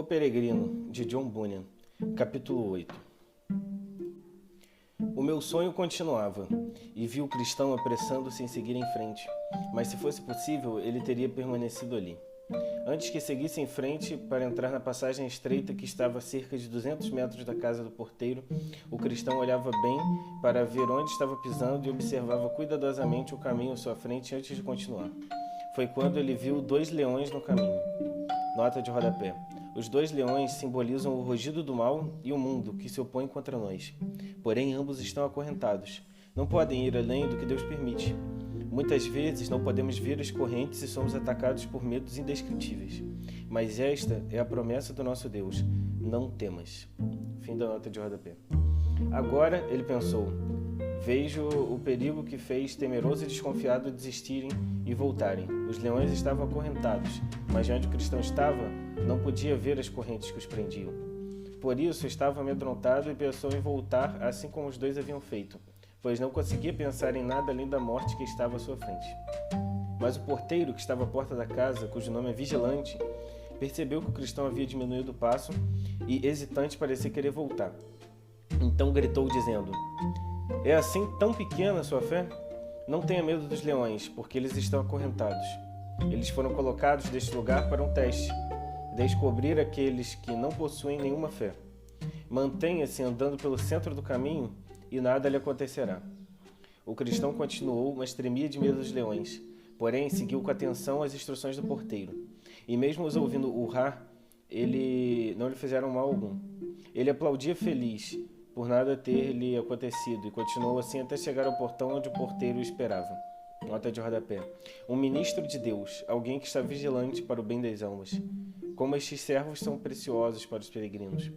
Peregrino, de John Bunyan, capítulo 8. O meu sonho continuava, e vi o cristão apressando-se em seguir em frente, mas se fosse possível, ele teria permanecido ali. Antes que seguisse em frente para entrar na passagem estreita que estava a cerca de 200 metros da casa do porteiro, o cristão olhava bem para ver onde estava pisando e observava cuidadosamente o caminho à sua frente antes de continuar. Foi quando ele viu 2 leões no caminho. Nota de rodapé. Os 2 leões simbolizam o rugido do mal e o mundo que se opõe contra nós. Porém, ambos estão acorrentados. Não podem ir além do que Deus permite. Muitas vezes não podemos ver as correntes e somos atacados por medos indescritíveis. Mas esta é a promessa do nosso Deus. Não temas. Fim da nota de rodapé. Agora, ele pensou, vejo o perigo que fez temeroso e desconfiado desistirem e voltarem. Os leões estavam acorrentados, mas onde o cristão estava, não podia ver as correntes que os prendiam. Por isso, estava amedrontado e pensou em voltar assim como os 2 haviam feito, pois não conseguia pensar em nada além da morte que estava à sua frente. Mas o porteiro, que estava à porta da casa, cujo nome é Vigilante, percebeu que o cristão havia diminuído o passo e, hesitante, parecia querer voltar. Então gritou, dizendo: "É assim tão pequena a sua fé? Não tenha medo dos leões, porque eles estão acorrentados. Eles foram colocados deste lugar para um teste, descobrir aqueles que não possuem nenhuma fé. Mantenha-se andando pelo centro do caminho e nada lhe acontecerá." O cristão continuou, mas tremia de medo dos leões. Porém, seguiu com atenção as instruções do porteiro. E mesmo os ouvindo urrar, não lhe fizeram mal algum. Ele aplaudia feliz por nada ter lhe acontecido e continuou assim até chegar ao portão onde o porteiro o esperava. Nota de rodapé. Um ministro de Deus, alguém que está vigilante para o bem das almas. Como estes servos são preciosos para os peregrinos.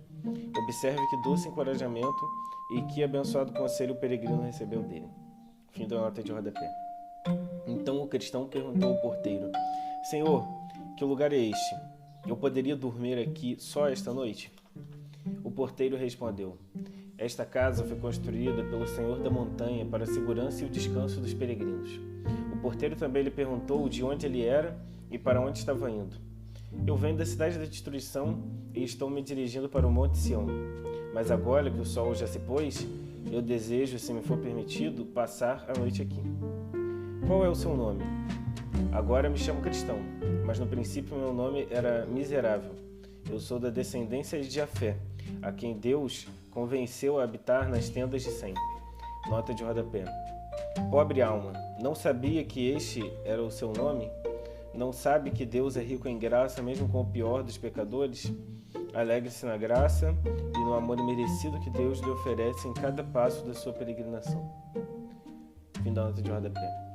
Observe que doce encorajamento e que abençoado conselho o peregrino recebeu dele. Fim da nota de rodapé. Então o cristão perguntou ao porteiro: "Senhor, que lugar é este? Eu poderia dormir aqui só esta noite?" O porteiro respondeu: "Esta casa foi construída pelo Senhor da montanha para a segurança e o descanso dos peregrinos." O porteiro também lhe perguntou de onde ele era e para onde estava indo. "Eu venho da cidade da destruição e estou me dirigindo para o Monte Sião. Mas agora que o sol já se pôs, eu desejo, se me for permitido, passar a noite aqui." "Qual é o seu nome?" "Agora me chamo Cristão, mas no princípio meu nome era Miserável. Eu sou da descendência de Jafé, a quem Deus convenceu a habitar nas tendas de Sem." Nota de rodapé. Pobre alma, não sabia que este era o seu nome? Não sabe que Deus é rico em graça mesmo com o pior dos pecadores? Alegre-se na graça e no amor imerecido que Deus lhe oferece em cada passo da sua peregrinação. Fim da nota de rodapé.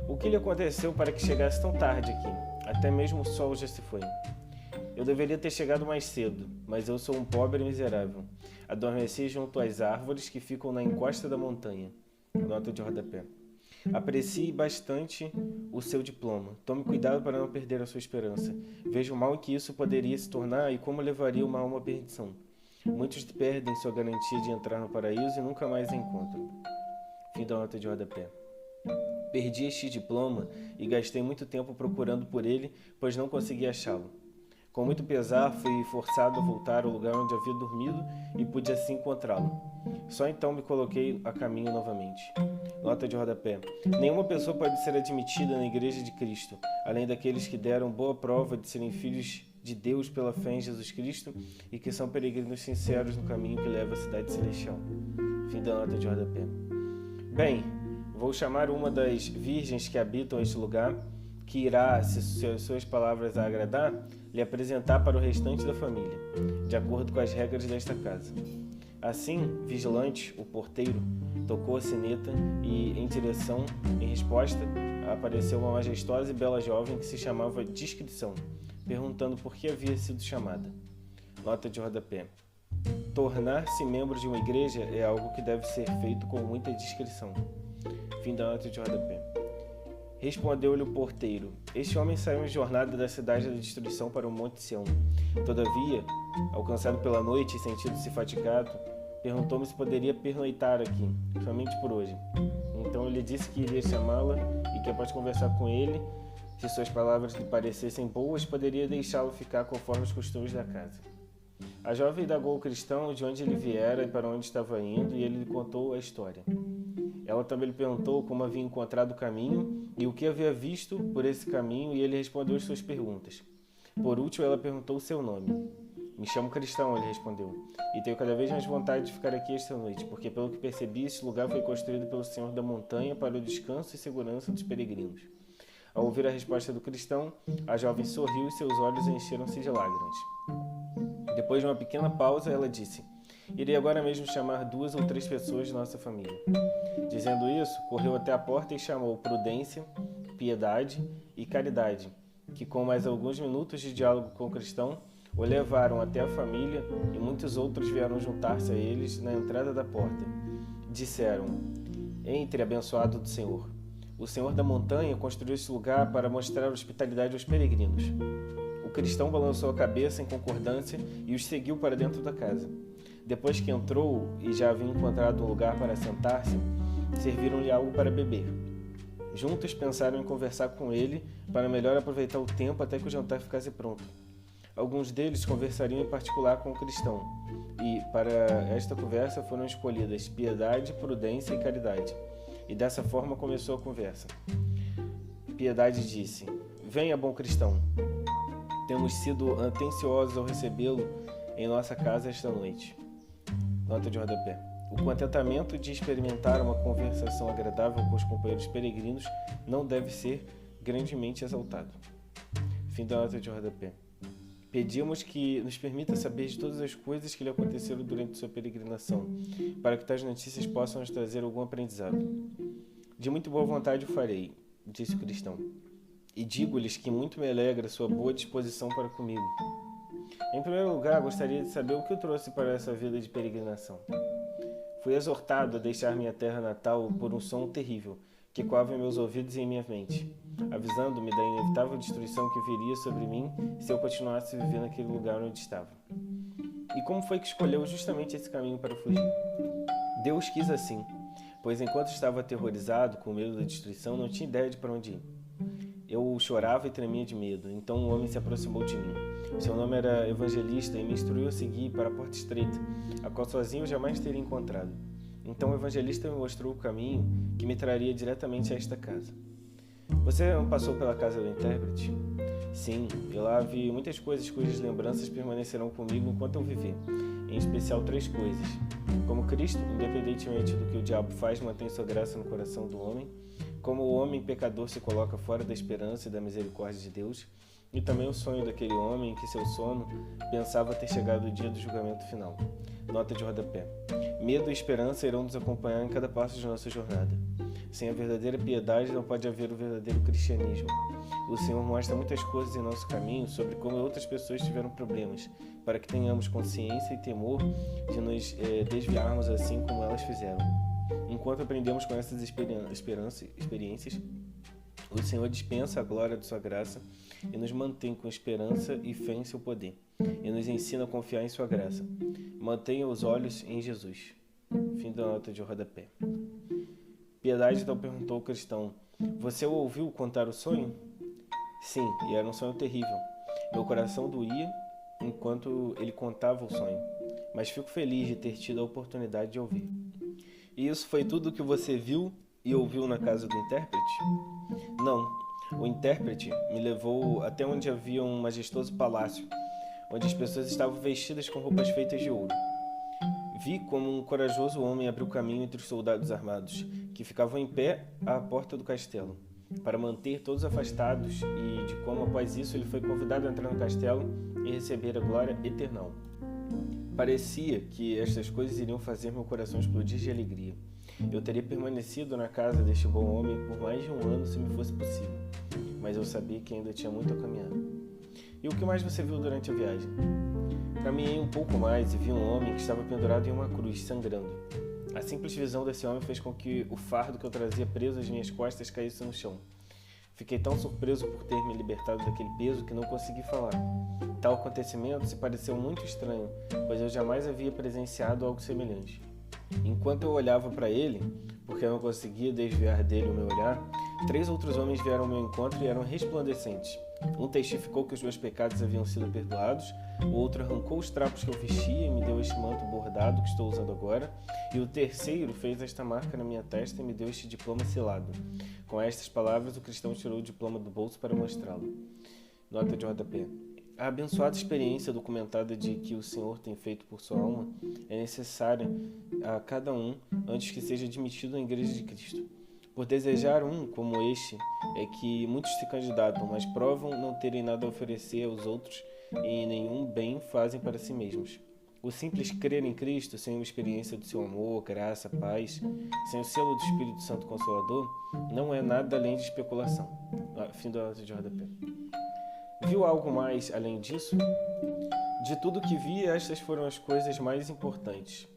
O que lhe aconteceu para que chegasse tão tarde aqui? Até mesmo o sol já se foi. "Eu deveria ter chegado mais cedo, mas eu sou um pobre miserável. Adormeci junto às árvores que ficam na encosta da montanha." Nota de rodapé. "Aprecie bastante o seu diploma. Tome cuidado para não perder a sua esperança. Veja o mal em que isso poderia se tornar e como levaria uma alma à perdição. Muitos perdem sua garantia de entrar no paraíso e nunca mais a encontram." Fim da nota de rodapé. "Perdi este diploma e gastei muito tempo procurando por ele, pois não consegui achá-lo. Com muito pesar, fui forçado a voltar ao lugar onde havia dormido e pude assim encontrá-lo. Só então me coloquei a caminho novamente." Nota de rodapé. Nenhuma pessoa pode ser admitida na Igreja de Cristo, além daqueles que deram boa prova de serem filhos de Deus pela fé em Jesus Cristo e que são peregrinos sinceros no caminho que leva à cidade celestial. Fim da nota de rodapé. "Bem, vou chamar uma das virgens que habitam este lugar, que irá, se as suas palavras a agradar, lhe apresentar para o restante da família, de acordo com as regras desta casa." Assim, Vigilante, o porteiro, tocou a sineta e, em resposta, apareceu uma majestosa e bela jovem que se chamava Discrição, perguntando por que havia sido chamada. Nota de rodapé. Tornar-se membro de uma igreja é algo que deve ser feito com muita discrição. Fim da nota de rodapé. Respondeu-lhe o porteiro: "Este homem saiu em jornada da cidade da destruição para o Monte Sião. Todavia, alcançado pela noite e sentindo-se fatigado, perguntou-me se poderia pernoitar aqui, somente por hoje. Então eu lhe disse que iria chamá-la e que após conversar com ele, Se suas palavras lhe parecessem boas, poderia deixá-lo ficar conforme os costumes da casa. A jovem indagou o cristão de onde ele viera e para onde estava indo, e ele lhe contou a história. Ela também lhe perguntou como havia encontrado o caminho e o que havia visto por esse caminho, e ele respondeu as suas perguntas. Por último, ela perguntou o seu nome. Me chamo Cristão, ele respondeu, e tenho cada vez mais vontade de ficar aqui esta noite, porque pelo que percebi, este lugar foi construído pelo Senhor da montanha para o descanso e segurança dos peregrinos. Ao ouvir a resposta do cristão, a jovem sorriu e seus olhos encheram-se de lágrimas. Depois de uma pequena pausa, ela disse: irei agora mesmo chamar 2 ou 3 pessoas de nossa família. Dizendo isso, correu até a porta e chamou Prudência, Piedade e Caridade, que com mais alguns minutos de diálogo com o cristão, o levaram até a família, e muitos outros vieram juntar-se a eles na entrada da porta. Disseram: entre, abençoado do Senhor. O Senhor da montanha construiu esse lugar para mostrar hospitalidade aos peregrinos. O cristão balançou a cabeça em concordância e os seguiu para dentro da casa. Depois que entrou e já havia encontrado um lugar para sentar-se, serviram-lhe algo para beber. Juntos pensaram em conversar com ele para melhor aproveitar o tempo até que o jantar ficasse pronto. Alguns deles conversariam em particular com o cristão, e, para esta conversa, foram escolhidas Piedade, Prudência e Caridade. E dessa forma começou a conversa. Piedade disse: venha, bom cristão. Temos sido atenciosos ao recebê-lo em nossa casa esta noite. Nota de rodapé. O contentamento de experimentar uma conversação agradável com os companheiros peregrinos não deve ser grandemente exaltado. Fim da nota de rodapé. Pedimos que nos permita saber de todas as coisas que lhe aconteceram durante sua peregrinação, para que tais notícias possam nos trazer algum aprendizado. De muito boa vontade o farei, disse o cristão, e digo-lhes que muito me alegra sua boa disposição para comigo. Em primeiro lugar, gostaria de saber o que o trouxe para essa vida de peregrinação. Fui exortado a deixar minha terra natal por um som terrível, que ecoava em meus ouvidos e em minha mente, avisando-me da inevitável destruição que viria sobre mim se eu continuasse a viver naquele lugar onde estava. E como foi que escolheu justamente esse caminho para fugir? Deus quis assim, pois enquanto estava aterrorizado, com medo da destruição, não tinha ideia de para onde ir. Eu chorava e tremia de medo, então um homem se aproximou de mim. Seu nome era Evangelista e me instruiu a seguir para a porta estreita, a qual sozinho eu jamais teria encontrado. Então o Evangelista me mostrou o caminho que me traria diretamente a esta casa. Você não passou pela casa do intérprete? Sim, e lá vi muitas coisas cujas lembranças permanecerão comigo enquanto eu viver, em especial 3 coisas. Como Cristo, independentemente do que o diabo faz, mantém sua graça no coração do homem, como o homem pecador se coloca fora da esperança e da misericórdia de Deus, e também o sonho daquele homem em que seu sono pensava ter chegado o dia do julgamento final. Nota de rodapé. Medo e esperança irão nos acompanhar em cada passo de nossa jornada. Sem a verdadeira piedade não pode haver o verdadeiro cristianismo. O Senhor mostra muitas coisas em nosso caminho sobre como outras pessoas tiveram problemas, para que tenhamos consciência e temor de nos desviarmos assim como elas fizeram. Enquanto aprendemos com essas experiências, o Senhor dispensa a glória de sua graça e nos mantém com esperança e fé em seu poder, e nos ensina a confiar em sua graça. Mantenha os olhos em Jesus. Fim da nota de rodapé. Piedade então perguntou ao cristão: você o ouviu contar o sonho? Sim, e era um sonho terrível. Meu coração doía enquanto ele contava o sonho, mas fico feliz de ter tido a oportunidade de ouvir. E isso foi tudo o que você viu e ouviu na casa do intérprete? Não. O intérprete me levou até onde havia um majestoso palácio, onde as pessoas estavam vestidas com roupas feitas de ouro. Vi como um corajoso homem abriu caminho entre os soldados armados, que ficavam em pé à porta do castelo, para manter todos afastados, e de como após isso ele foi convidado a entrar no castelo e receber a glória eternal. Parecia que estas coisas iriam fazer meu coração explodir de alegria. Eu teria permanecido na casa deste bom homem por mais de 1 ano se me fosse possível, mas eu sabia que ainda tinha muito a caminhar. E o que mais você viu durante a viagem? Caminhei um pouco mais e vi um homem que estava pendurado em uma cruz, sangrando. A simples visão desse homem fez com que o fardo que eu trazia preso às minhas costas caísse no chão. Fiquei tão surpreso por ter me libertado daquele peso que não consegui falar. Tal acontecimento se pareceu muito estranho, pois eu jamais havia presenciado algo semelhante. Enquanto eu olhava para ele, porque eu não conseguia desviar dele o meu olhar, 3 outros homens vieram ao meu encontro e eram resplandecentes. Um testificou que os meus pecados haviam sido perdoados, o outro arrancou os trapos que eu vestia e me deu este manto bordado que estou usando agora, e o terceiro fez esta marca na minha testa e me deu este diploma selado. Com estas palavras, o cristão tirou o diploma do bolso para mostrá-lo. Nota de rodapé. A abençoada experiência documentada de que o Senhor tem feito por sua alma é necessária a cada um antes que seja admitido na Igreja de Cristo. Por desejar um como este, é que muitos se candidatam, mas provam não terem nada a oferecer aos outros e nenhum bem fazem para si mesmos. O simples crer em Cristo, sem uma experiência do seu amor, graça, paz, sem o selo do Espírito Santo Consolador, não é nada além de especulação. Fim da nota de rodapé. Viu algo mais além disso? De tudo que vi, estas foram as coisas mais importantes.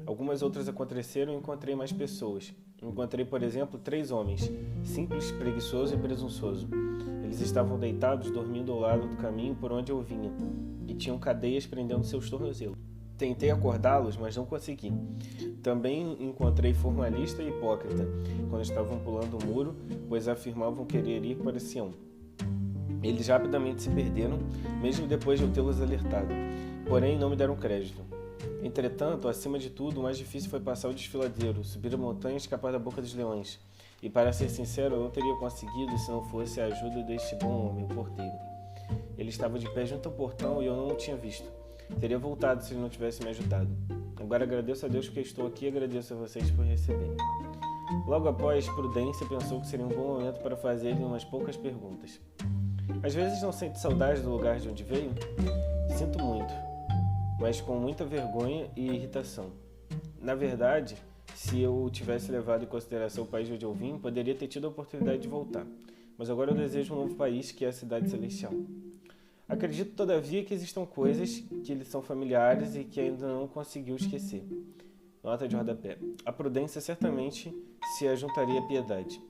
Algumas outras aconteceram e encontrei mais pessoas. Encontrei, por exemplo, 3 homens, simples, preguiçoso e presunçoso. Eles estavam deitados, dormindo ao lado do caminho por onde eu vinha, e tinham cadeias prendendo seus tornozelos. Tentei acordá-los, mas não consegui. Também encontrei formalista e hipócrita, quando estavam pulando o muro, pois afirmavam querer ir para Sião. Eles rapidamente se perderam, mesmo depois de eu tê-los alertado. Porém, não me deram crédito. Entretanto, acima de tudo, o mais difícil foi passar o desfiladeiro, subir a montanha e escapar da boca dos leões. E, para ser sincero, eu não teria conseguido se não fosse a ajuda deste bom homem, o porteiro. Ele estava de pé junto ao portão e eu não o tinha visto. Teria voltado se ele não tivesse me ajudado. Agora agradeço a Deus porque estou aqui e agradeço a vocês por receberem. Logo após, Prudência pensou que seria um bom momento para fazer-lhe umas poucas perguntas. Às vezes não sente saudade do lugar de onde veio? Sinto muito, mas com muita vergonha e irritação. Na verdade, se eu tivesse levado em consideração o país de onde eu vim, poderia ter tido a oportunidade de voltar. Mas agora eu desejo um novo país, que é a cidade celestial. Acredito, todavia, que existam coisas que lhe são familiares e que ainda não conseguiu esquecer. Nota de rodapé. A prudência certamente se ajuntaria à piedade.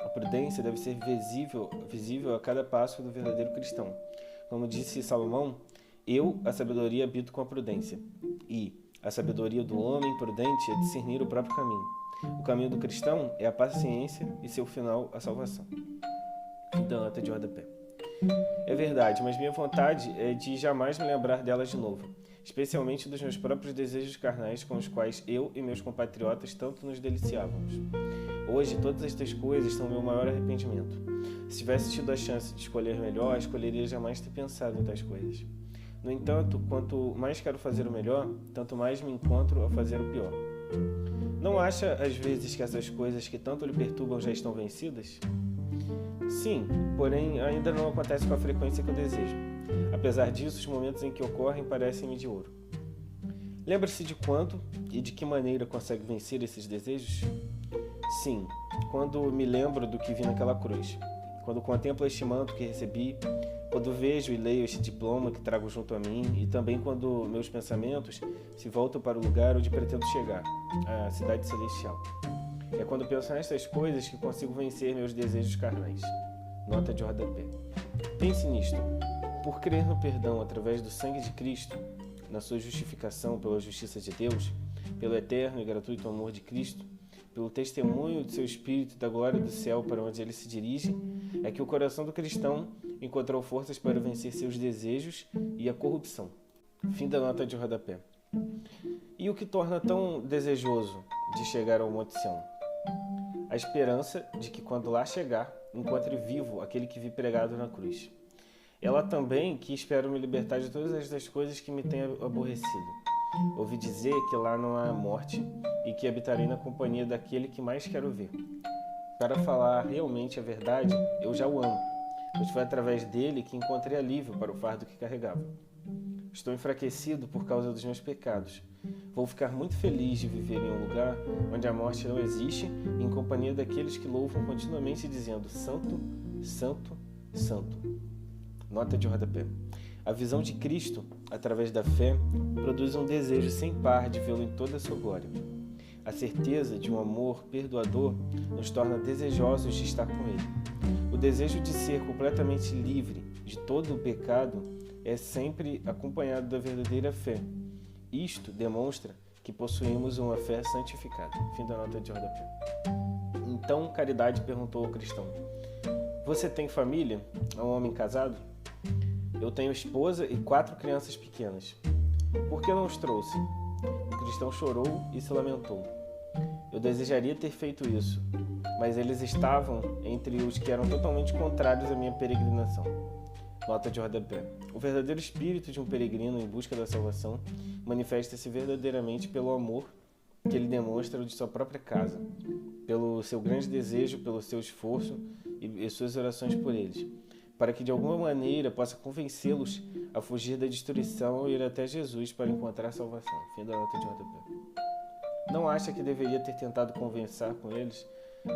A prudência deve ser visível a cada passo do verdadeiro cristão. Como disse Salomão, eu, a sabedoria, habito com a prudência. E a sabedoria do homem prudente é discernir o próprio caminho. O caminho do cristão é a paciência e seu final, a salvação. Da nota de rodapé. É verdade, mas minha vontade é de jamais me lembrar delas de novo, especialmente dos meus próprios desejos carnais com os quais eu e meus compatriotas tanto nos deliciávamos. Hoje, todas estas coisas são o meu maior arrependimento. Se tivesse tido a chance de escolher melhor, escolheria jamais ter pensado em tais coisas. No entanto, quanto mais quero fazer o melhor, tanto mais me encontro a fazer o pior. Não acha, às vezes, que essas coisas que tanto lhe perturbam já estão vencidas? Sim, porém ainda não acontece com a frequência que eu desejo. Apesar disso, os momentos em que ocorrem parecem-me de ouro. Lembra-se de quando e de que maneira consegue vencer esses desejos? Sim, quando me lembro do que vi naquela cruz, quando contemplo este manto que recebi, quando vejo e leio este diploma que trago junto a mim e também quando meus pensamentos se voltam para o lugar onde pretendo chegar, a cidade celestial. É quando penso nestas coisas que consigo vencer meus desejos carnais. Nota de rodapé. Pense nisto. Por crer no perdão através do sangue de Cristo, na sua justificação pela justiça de Deus, pelo eterno e gratuito amor de Cristo, pelo testemunho de seu Espírito e da glória do céu para onde ele se dirige, é que o coração do cristão encontrou forças para vencer seus desejos e a corrupção. Fim da nota de rodapé. E o que torna tão desejoso de chegar ao Monte Sião? A esperança de que quando lá chegar, encontre vivo aquele que vi pregado na cruz. Ela também que espero me libertar de todas estas coisas que me têm aborrecido. Ouvi dizer que lá não há morte e que habitarei na companhia daquele que mais quero ver. Para falar realmente a verdade, eu já o amo, pois foi através dele que encontrei alívio para o fardo que carregava. Estou enfraquecido por causa dos meus pecados. Vou ficar muito feliz de viver em um lugar onde a morte não existe, em companhia daqueles que louvam continuamente dizendo Santo, Santo, Santo. Nota de rodapé. A visão de Cristo, através da fé, produz um desejo sem par de vê-lo em toda a sua glória. A certeza de um amor perdoador nos torna desejosos de estar com Ele. O desejo de ser completamente livre de todo o pecado é sempre acompanhado da verdadeira fé. Isto demonstra que possuímos uma fé santificada. Fim da nota de rodapé. Então Caridade perguntou ao cristão: você tem família? É um homem casado? Eu tenho esposa e 4 crianças pequenas. Por que não os trouxe? O cristão chorou e se lamentou. Eu desejaria ter feito isso, mas eles estavam entre os que eram totalmente contrários à minha peregrinação. Nota de rodapé. O verdadeiro espírito de um peregrino em busca da salvação manifesta-se verdadeiramente pelo amor que ele demonstra de sua própria casa, pelo seu grande desejo, pelo seu esforço e suas orações por eles, para que de alguma maneira possa convencê-los a fugir da destruição e ir até Jesus para encontrar salvação. Fim da nota de rodapé. Não acha que deveria ter tentado conversar com eles?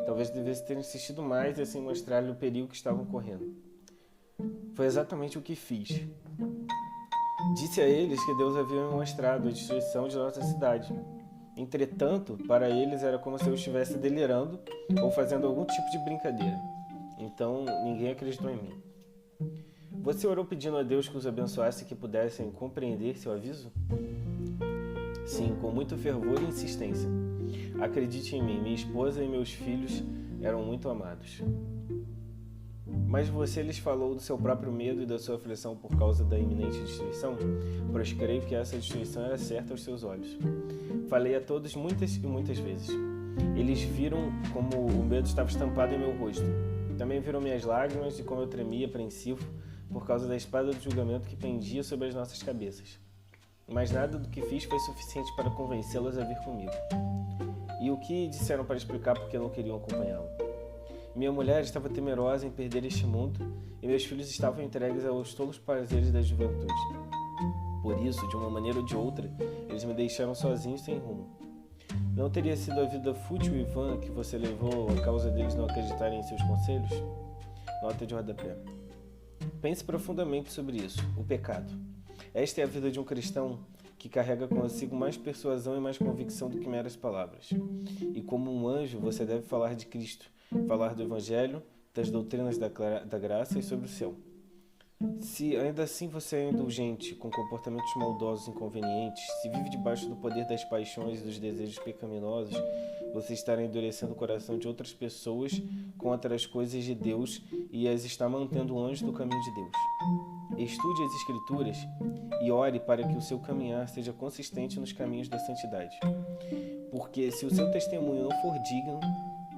Talvez devesse ter insistido mais e assim mostrar-lhe o perigo que estavam correndo. Foi exatamente o que fiz. Disse a eles que Deus havia me mostrado a destruição de nossa cidade. Entretanto, para eles era como se eu estivesse delirando ou fazendo algum tipo de brincadeira. Então, ninguém acreditou em mim. Você orou pedindo a Deus que os abençoasse e que pudessem compreender seu aviso? Sim, com muito fervor e insistência. Acredite em mim, minha esposa e meus filhos eram muito amados. Mas você lhes falou do seu próprio medo e da sua aflição por causa da iminente destruição? Pois creio que essa destruição era certa aos seus olhos. Falei a todos muitas e muitas vezes. Eles viram como o medo estava estampado em meu rosto. Também viram minhas lágrimas e como eu tremia apreensivo por causa da espada do julgamento que pendia sobre as nossas cabeças. Mas nada do que fiz foi suficiente para convencê-los a vir comigo. E o que disseram para explicar por que não queriam acompanhá-lo? Minha mulher estava temerosa em perder este mundo e meus filhos estavam entregues aos tolos prazeres da juventude. Por isso, de uma maneira ou de outra, eles me deixaram sozinho sem rumo. Não teria sido a vida fútil e vã que você levou a causa deles não acreditarem em seus conselhos? Nota de rodapé. Pense profundamente sobre isso, o pecado. Esta é a vida de um cristão que carrega consigo mais persuasão e mais convicção do que meras palavras. E como um anjo, você deve falar de Cristo, falar do Evangelho, das doutrinas da graça e sobre o céu. Se ainda assim você é indulgente, com comportamentos maldosos e inconvenientes, se vive debaixo do poder das paixões e dos desejos pecaminosos, você estará endurecendo o coração de outras pessoas contra as coisas de Deus e as está mantendo longe do caminho de Deus. Estude as Escrituras e ore para que o seu caminhar seja consistente nos caminhos da santidade. Porque se o seu testemunho não for digno,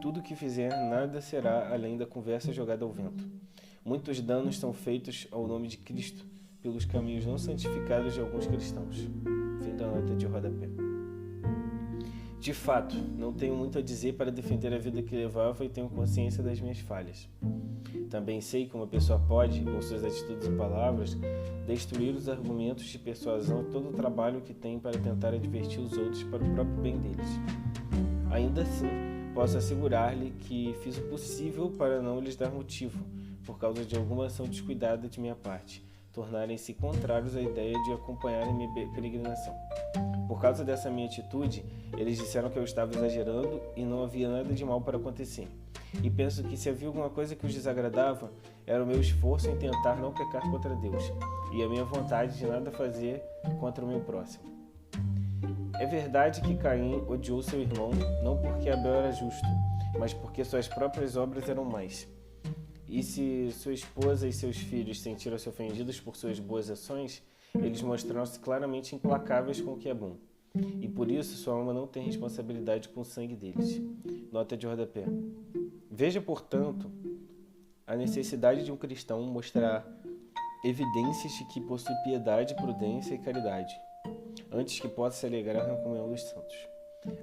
tudo o que fizer nada será além da conversa jogada ao vento. Muitos danos são feitos ao nome de Cristo pelos caminhos não santificados de alguns cristãos. Fim da nota de rodapé. De fato, não tenho muito a dizer para defender a vida que levava e tenho consciência das minhas falhas. Também sei que uma pessoa pode, com suas atitudes e palavras, destruir os argumentos de persuasão e todo o trabalho que tem para tentar advertir os outros para o próprio bem deles. Ainda assim, posso assegurar-lhe que fiz o possível para não lhes dar motivo, por causa de alguma ação descuidada de minha parte, tornarem-se contrários à ideia de acompanharem minha peregrinação. Por causa dessa minha atitude, eles disseram que eu estava exagerando e não havia nada de mal para acontecer. E penso que se havia alguma coisa que os desagradava, era o meu esforço em tentar não pecar contra Deus, e a minha vontade de nada fazer contra o meu próximo. É verdade que Caim odiou seu irmão, não porque Abel era justo, mas porque suas próprias obras eram más. E se sua esposa e seus filhos sentiram-se ofendidos por suas boas ações, eles mostraram-se claramente implacáveis com o que é bom. E por isso sua alma não tem responsabilidade com o sangue deles. Nota de rodapé. Veja, portanto, a necessidade de um cristão mostrar evidências de que possui piedade, prudência e caridade, antes que possa se alegrar na comunhão dos santos.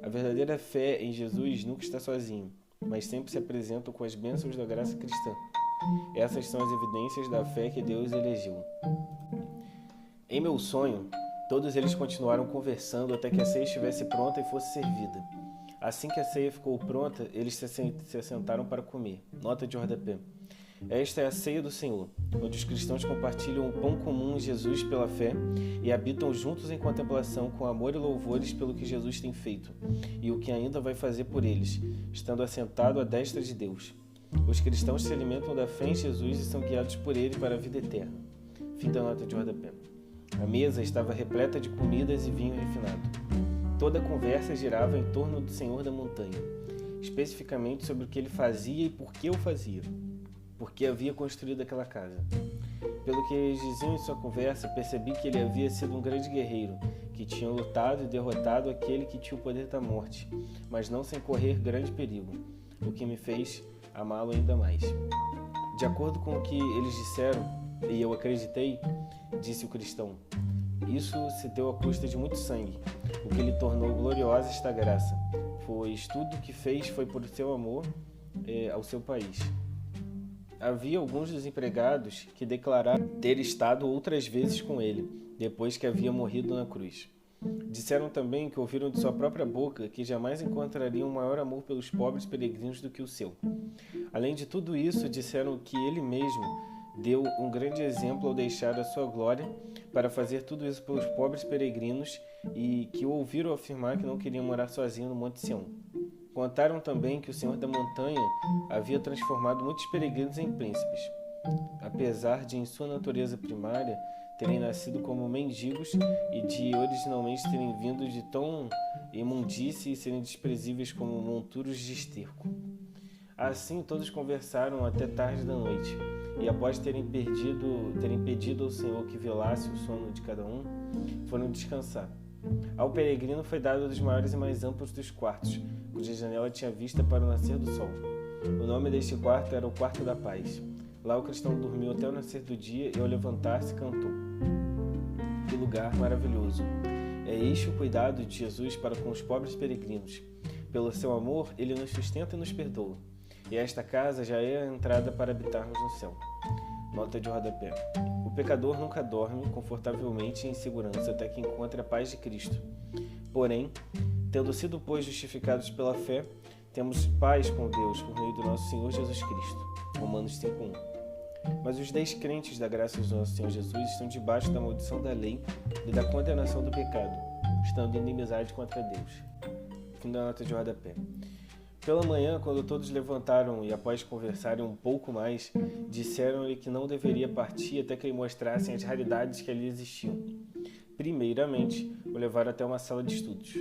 A verdadeira fé em Jesus nunca está sozinho, mas sempre se apresenta com as bênçãos da graça cristã. Essas são as evidências da fé que Deus elegeu. Em meu sonho, todos eles continuaram conversando até que a ceia estivesse pronta e fosse servida. Assim que a ceia ficou pronta, eles se assentaram para comer. Nota de rodapé. Esta é a ceia do Senhor, onde os cristãos compartilham o pão comum em Jesus pela fé e habitam juntos em contemplação com amor e louvores pelo que Jesus tem feito e o que ainda vai fazer por eles, estando assentado à destra de Deus. Os cristãos se alimentam da fé em Jesus e são guiados por ele para a vida eterna. Fim da nota de rodapé. A mesa estava repleta de comidas e vinho refinado. Toda a conversa girava em torno do Senhor da montanha. especificamente sobre o que ele fazia e por que o fazia, porque havia construído aquela casa. Pelo que eles diziam em sua conversa, percebi que ele havia sido um grande guerreiro, que tinha lutado e derrotado aquele que tinha o poder da morte, mas não sem correr grande perigo, o que me fez amá-lo ainda mais. De acordo com o que eles disseram, e eu acreditei, disse o cristão, isso se deu à custa de muito sangue, o que lhe tornou gloriosa esta graça, pois tudo o que fez foi por seu amor ao seu país. Havia alguns dos empregados que declararam ter estado outras vezes com ele, depois que havia morrido na cruz. Disseram também que ouviram de sua própria boca que jamais encontrariam um maior amor pelos pobres peregrinos do que o seu. Além de tudo isso, disseram que ele mesmo deu um grande exemplo ao deixar a sua glória para fazer tudo isso pelos pobres peregrinos e que o ouviram afirmar que não queriam morar sozinho no Monte Sião. Contaram também que o Senhor da Montanha havia transformado muitos peregrinos em príncipes, apesar de, em sua natureza primária, terem nascido como mendigos e de originalmente terem vindo de tão imundície e serem desprezíveis como monturos de esterco. Assim, todos conversaram até tarde da noite, e após terem pedido ao Senhor que velasse o sono de cada um, foram descansar. Ao peregrino foi dado um dos maiores e mais amplos dos quartos, cuja janela tinha vista para o nascer do sol. O nome deste quarto era o Quarto da Paz. Lá o cristão dormiu até o nascer do dia e ao levantar-se cantou. Que lugar maravilhoso! É este o cuidado de Jesus para com os pobres peregrinos. Pelo seu amor, ele nos sustenta e nos perdoa. E esta casa já é a entrada para habitarmos no céu. Nota de rodapé. O pecador nunca dorme confortavelmente e em segurança até que encontre a paz de Cristo. Porém, tendo sido, pois, justificados pela fé, temos paz com Deus por meio do nosso Senhor Jesus Cristo. Romanos 5:1. Mas os descrentes da graça do nosso Senhor Jesus estão debaixo da maldição da lei e da condenação do pecado, estando em inimizade contra Deus. Fim da nota de rodapé. Pela manhã, quando todos levantaram e após conversarem um pouco mais, disseram-lhe que não deveria partir até que lhe mostrassem as raridades que ali existiam. Primeiramente, o levaram até uma sala de estudos,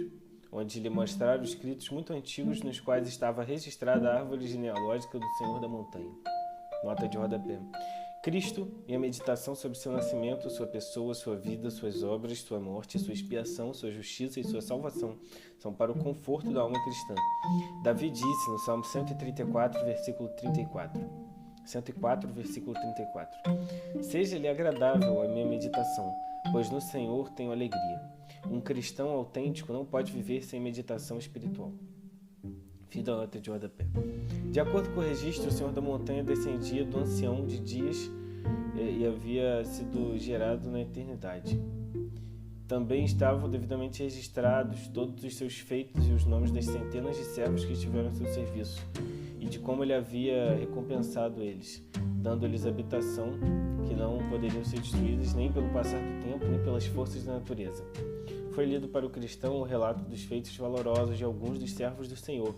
onde lhe mostraram escritos muito antigos nos quais estava registrada a árvore genealógica do Senhor da Montanha. Nota de rodapé. Cristo e a meditação sobre seu nascimento, sua pessoa, sua vida, suas obras, sua morte, sua expiação, sua justiça e sua salvação são para o conforto da alma cristã. Davi disse no Salmo 134, versículo 34. 104, versículo 34. Seja-lhe agradável a minha meditação, pois no Senhor tenho alegria. Um cristão autêntico não pode viver sem meditação espiritual. Fim da nota de rodapé. De acordo com o registro, o Senhor da Montanha descendia do ancião de dias e havia sido gerado na eternidade. Também estavam devidamente registrados todos os seus feitos e os nomes das centenas de servos que estiveram em seu serviço, e de como ele havia recompensado eles, dando-lhes habitação que não poderiam ser destruídas nem pelo passar do tempo, nem pelas forças da natureza. Foi lido para o cristão o relato dos feitos valorosos de alguns dos servos do Senhor,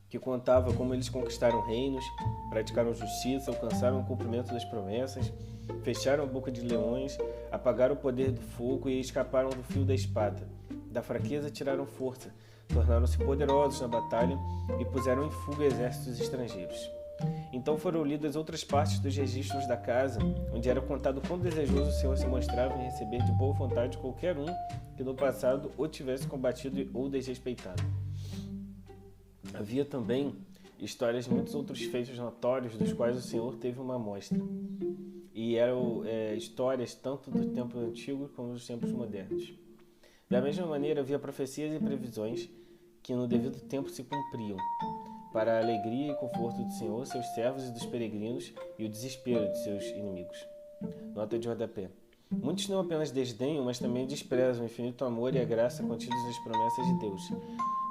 que contava como eles conquistaram reinos, praticaram justiça, alcançaram o cumprimento das promessas, fecharam a boca de leões, apagaram o poder do fogo e escaparam do fio da espada. Da fraqueza tiraram força, tornaram-se poderosos na batalha e puseram em fuga exércitos estrangeiros. Então foram lidas outras partes dos registros da casa, onde era contado quão desejoso o Senhor se mostrava em receber de boa vontade qualquer um que no passado o tivesse combatido ou desrespeitado. Havia também histórias de muitos outros feitos notórios dos quais o Senhor teve uma amostra. E eram histórias tanto do tempo antigo como dos tempos modernos. Da mesma maneira, havia profecias e previsões que no devido tempo se cumpriam, para a alegria e conforto do Senhor, seus servos e dos peregrinos, e o desespero de seus inimigos. Nota de rodapé. Muitos não apenas desdenham, mas também desprezam o infinito amor e a graça contidos nas promessas de Deus.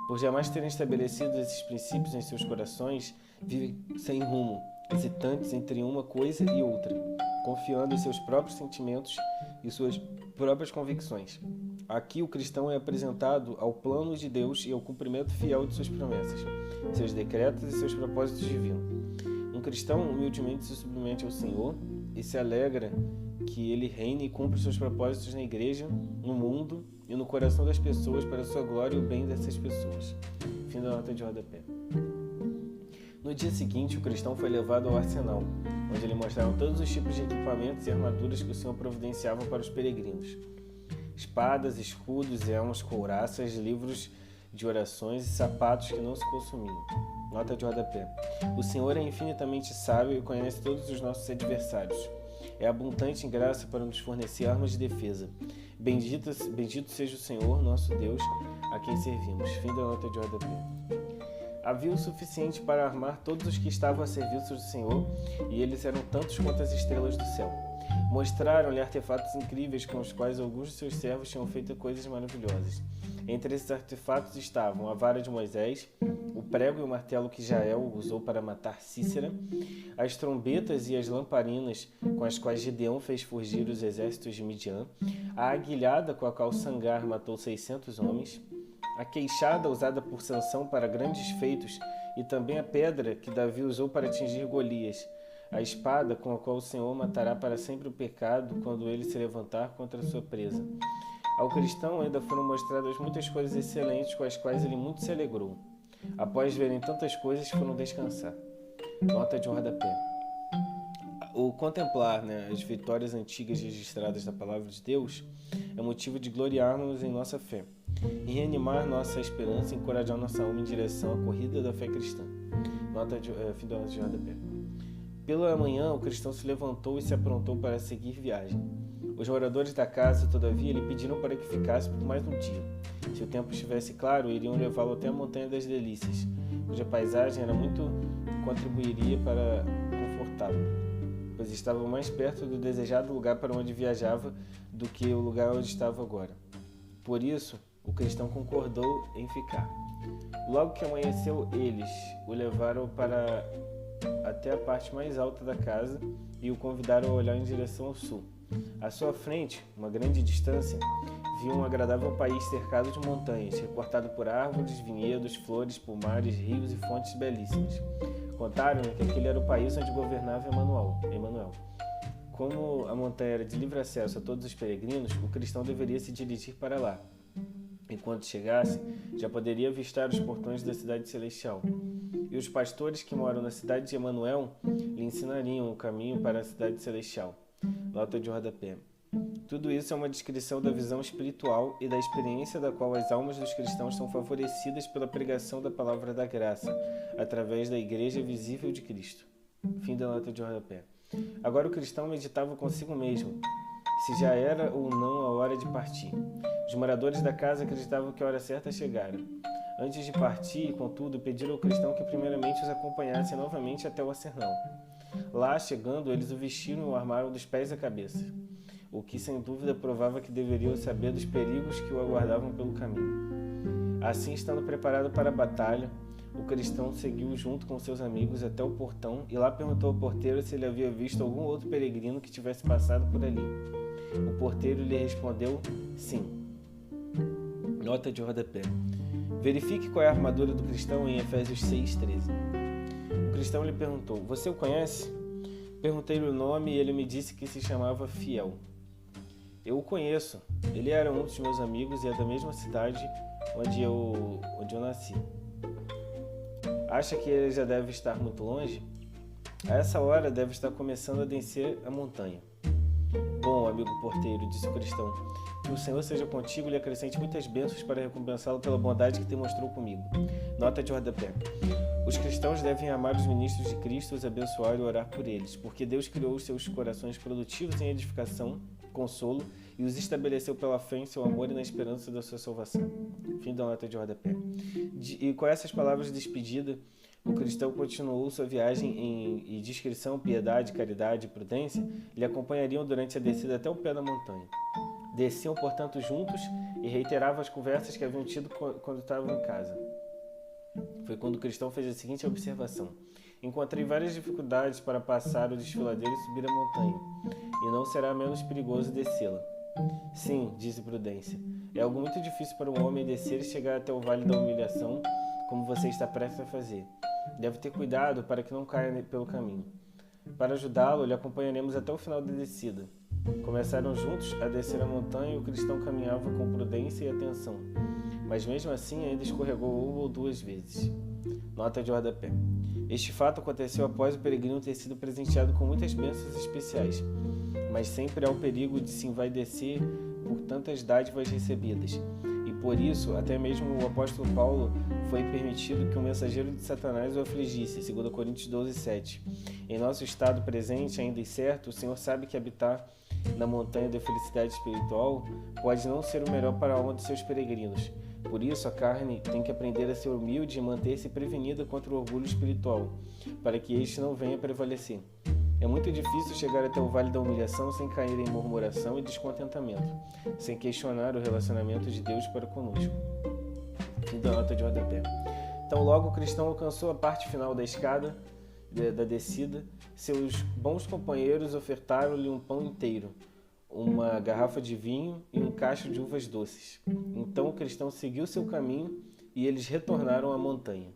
Por jamais terem estabelecido esses princípios em seus corações, vivem sem rumo, hesitantes entre uma coisa e outra, confiando em seus próprios sentimentos e suas próprias convicções. Aqui o cristão é apresentado ao plano de Deus e ao cumprimento fiel de suas promessas, seus decretos e seus propósitos divinos. Um cristão humildemente se submete ao Senhor e se alegra que ele reine e cumpre seus propósitos na igreja, no mundo e no coração das pessoas para a sua glória e o bem dessas pessoas. Fim da nota de rodapé. No dia seguinte, o cristão foi levado ao arsenal, onde lhe mostraram todos os tipos de equipamentos e armaduras que o Senhor providenciava para os peregrinos. Espadas, escudos, elmos, couraças, livros de orações e sapatos que não se consumiam. Nota de rodapé. O Senhor é infinitamente sábio e conhece todos os nossos adversários. É abundante em graça para nos fornecer armas de defesa. Bendito seja o Senhor, nosso Deus, a quem servimos. Fim da nota de rodapé. Havia o suficiente para armar todos os que estavam a serviço do Senhor, e eles eram tantos quanto as estrelas do céu. Mostraram-lhe artefatos incríveis com os quais alguns de seus servos tinham feito coisas maravilhosas. Entre esses artefatos estavam a vara de Moisés, o prego e o martelo que Jael usou para matar Sísera, as trombetas e as lamparinas com as quais Gideão fez fugir os exércitos de Midian, a aguilhada com a qual Sangar matou 600 homens, a queixada usada por Sansão para grandes feitos e também a pedra que Davi usou para atingir Golias, a espada com a qual o Senhor matará para sempre o pecado quando ele se levantar contra a sua presa. Ao cristão ainda foram mostradas muitas coisas excelentes com as quais ele muito se alegrou. Após verem tantas coisas, foram descansar. Nota de rodapé. O contemplar as vitórias antigas registradas da Palavra de Deus é motivo de gloriarmos em nossa fé e reanimar nossa esperança e encorajar nossa alma em direção à corrida da fé cristã. Fim da nota de rodapé. Pela manhã, o cristão se levantou e se aprontou para seguir viagem. Os moradores da casa, todavia, lhe pediram para que ficasse por mais um dia. Se o tempo estivesse claro, iriam levá-lo até a Montanha das Delícias, cuja paisagem era muito contribuiria para confortá-lo, pois estava mais perto do desejado lugar para onde viajava do que o lugar onde estava agora. Por isso, o cristão concordou em ficar. Logo que amanheceu, eles o levaram até a parte mais alta da casa e o convidaram a olhar em direção ao sul. À sua frente, uma grande distância, viu um agradável país cercado de montanhas, recortado por árvores, vinhedos, flores, pomares, rios e fontes belíssimas. Contaram-lhe que aquele era o país onde governava Emanuel. Como a montanha era de livre acesso a todos os peregrinos, o cristão deveria se dirigir para lá. Enquanto chegasse, já poderia avistar os portões da cidade celestial. E os pastores que moram na cidade de Emanuel lhe ensinariam o caminho para a cidade celestial. Nota de rodapé. Tudo isso é uma descrição da visão espiritual e da experiência da qual as almas dos cristãos são favorecidas pela pregação da palavra da graça, através da igreja visível de Cristo. Fim da nota de rodapé. Agora o cristão meditava consigo mesmo, se já era ou não a hora de partir. Os moradores da casa acreditavam que a hora certa chegara. Antes de partir, contudo, pediram ao cristão que primeiramente os acompanhasse novamente até o arsenal. Lá, chegando, eles o vestiram e o armaram dos pés à cabeça, o que sem dúvida provava que deveriam saber dos perigos que o aguardavam pelo caminho. Assim, estando preparado para a batalha, o cristão seguiu junto com seus amigos até o portão e lá perguntou ao porteiro se ele havia visto algum outro peregrino que tivesse passado por ali. O porteiro lhe respondeu sim. Nota de rodapé. Verifique qual é a armadura do cristão em Efésios 6:13. O cristão lhe perguntou: você o conhece? Perguntei-lhe o nome e ele me disse que se chamava Fiel. Eu o conheço. Ele era um dos meus amigos e é da mesma cidade onde eu nasci. Acha que ele já deve estar muito longe? A essa hora deve estar começando a descer a montanha. Bom, amigo porteiro, disse o cristão, que o Senhor seja contigo e lhe acrescente muitas bênçãos para recompensá-lo pela bondade que demonstrou comigo. Nota de rodapé. Os cristãos devem amar os ministros de Cristo, os abençoar e orar por eles, porque Deus criou os seus corações produtivos em edificação, consolo e os estabeleceu pela fé em seu amor e na esperança da sua salvação. Fim da nota de rodapé. E com essas palavras de despedida, o cristão continuou sua viagem e discrição, piedade, caridade e prudência lhe acompanhariam durante a descida até o pé da montanha. Desciam, portanto, juntos e reiteravam as conversas que haviam tido quando estavam em casa. Foi quando o cristão fez a seguinte observação: encontrei várias dificuldades para passar o desfiladeiro e subir a montanha, e não será menos perigoso descê-la. Sim, disse Prudência, é algo muito difícil para um homem descer e chegar até o Vale da Humilhação, como você está prestes a fazer. Deve ter cuidado para que não caia pelo caminho. Para ajudá-lo, lhe acompanharemos até o final da descida. Começaram juntos a descer a montanha e o cristão caminhava com prudência e atenção, mas mesmo assim ainda escorregou uma ou duas vezes. Nota de rodapé. Este fato aconteceu após o peregrino ter sido presenteado com muitas bênçãos especiais, mas sempre há o perigo de se envaidecer por tantas dádivas recebidas. E por isso, até mesmo o apóstolo Paulo foi permitido que o mensageiro de Satanás o afligisse, 2 Coríntios 12:7. Em nosso estado presente, ainda incerto, o Senhor sabe que habitar na montanha da felicidade espiritual pode não ser o melhor para a alma de seus peregrinos. Por isso, a carne tem que aprender a ser humilde e manter-se prevenida contra o orgulho espiritual, para que este não venha prevalecer. É muito difícil chegar até o vale da humilhação sem cair em murmuração e descontentamento, sem questionar o relacionamento de Deus para conosco. Fim da nota de rodapé. Então, logo o cristão alcançou a parte final da escada, da descida, seus bons companheiros ofertaram-lhe um pão inteiro, uma garrafa de vinho e um cacho de uvas doces. Então o cristão seguiu seu caminho e eles retornaram à montanha.